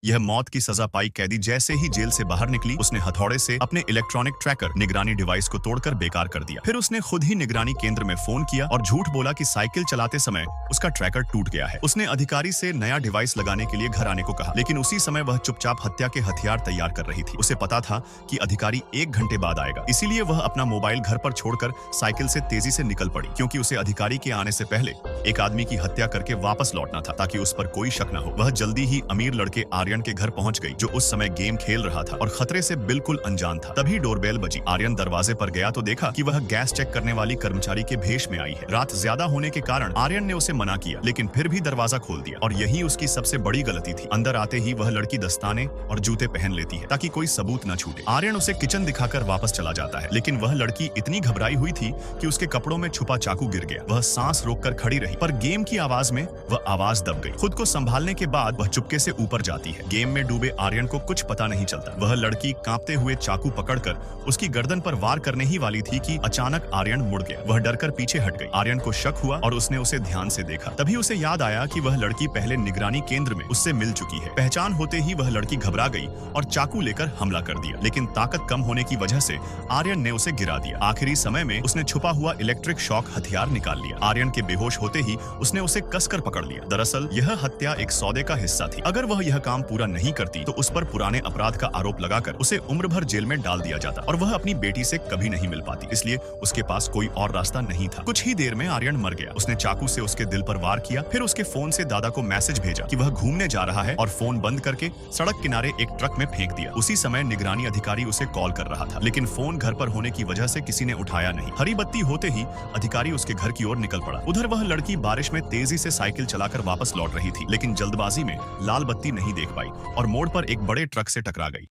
यह मौत की सजा पाई कैदी जैसे ही जेल से बाहर निकली, उसने हथौड़े से अपने इलेक्ट्रॉनिक ट्रैकर निगरानी डिवाइस को तोड़कर बेकार कर दिया। फिर उसने खुद ही निगरानी केंद्र में फोन किया और झूठ बोला कि साइकिल चलाते समय उसका ट्रैकर टूट गया है। उसने अधिकारी से नया डिवाइस लगाने के लिए घर आने को कहा, लेकिन उसी समय वह चुपचाप हत्या के हथियार तैयार कर रही थी। उसे पता था कि अधिकारी 1 घंटे बाद आएगा, इसीलिए वह अपना मोबाइल घर पर छोड़कर साइकिल से तेजी से निकल पड़ी, क्योंकि उसे अधिकारी के आने से पहले एक आदमी की हत्या करके वापस लौटना था ताकि उस पर कोई शक न हो। वह जल्दी ही अमीर लड़के आर्यन के घर पहुंच गई, जो उस समय गेम खेल रहा था और खतरे से बिल्कुल अनजान था। तभी डोरबेल बजी। आर्यन दरवाजे पर गया तो देखा कि वह गैस चेक करने वाली कर्मचारी के भेष में आई है। रात ज्यादा होने के कारण आर्यन ने उसे मना किया, लेकिन फिर भी दरवाजा खोल दिया और यही उसकी सबसे बड़ी गलती थी। अंदर आते ही वह लड़की दस्ताने और जूते पहन लेती है ताकि कोई सबूत न छूटे। आर्यन उसे किचन दिखाकर वापस चला जाता है, लेकिन वह लड़की इतनी घबराई हुई थी कि उसके कपड़ों में छुपा चाकू गिर गया। वह सांस रोककर खड़ी रही, पर गेम की आवाज में वह आवाज दब गई। खुद को संभालने के बाद वह चुपके से ऊपर जाती है। गेम में डूबे आर्यन को कुछ पता नहीं चलता। वह लड़की कांपते हुए चाकू पकड़कर उसकी गर्दन पर वार करने ही वाली थी कि अचानक आर्यन मुड़ गया। वह डरकर पीछे हट गई। आर्यन को शक हुआ और उसने उसे ध्यान से देखा। तभी उसे याद आया कि वह लड़की पहले निगरानी केंद्र में उससे मिल चुकी है। पहचान होते ही वह लड़की घबरा गई और चाकू लेकर हमला कर दिया, लेकिन ताकत कम होने की वजह से आर्यन ने उसे गिरा दिया। आखिरी समय में उसने छुपा हुआ इलेक्ट्रिक शॉक हथियार निकाल लिया। आर्यन के बेहोश होते ही उसने उसे कसकर पकड़ लिया। दरअसल यह हत्या एक सौदे का हिस्सा थी। अगर वह यह काम पूरा नहीं करती तो उस पर पुराने अपराध का आरोप लगाकर उसे उम्र भर जेल में डाल दिया जाता और वह अपनी बेटी से कभी नहीं मिल पाती। इसलिए उसके पास कोई और रास्ता नहीं था। कुछ ही देर में आर्यन मर गया। उसने चाकू से उसके दिल पर वार किया, फिर उसके फोन से दादा को मैसेज भेजा कि वह घूमने जा रहा है और फोन बंद करके सड़क किनारे एक ट्रक में फेंक दिया। उसी समय निगरानी अधिकारी उसे कॉल कर रहा था, लेकिन फोन घर पर होने की वजह से किसी ने उठाया नहीं। हरी बत्ती होते ही अधिकारी उसके घर की ओर निकल पड़ा। उधर वह लड़की बारिश में तेजी से साइकिल चलाकर वापस लौट रही थी, लेकिन जल्दबाजी में लाल बत्ती नहीं देख पाई और मोड़ पर एक बड़े ट्रक से टकरा गई।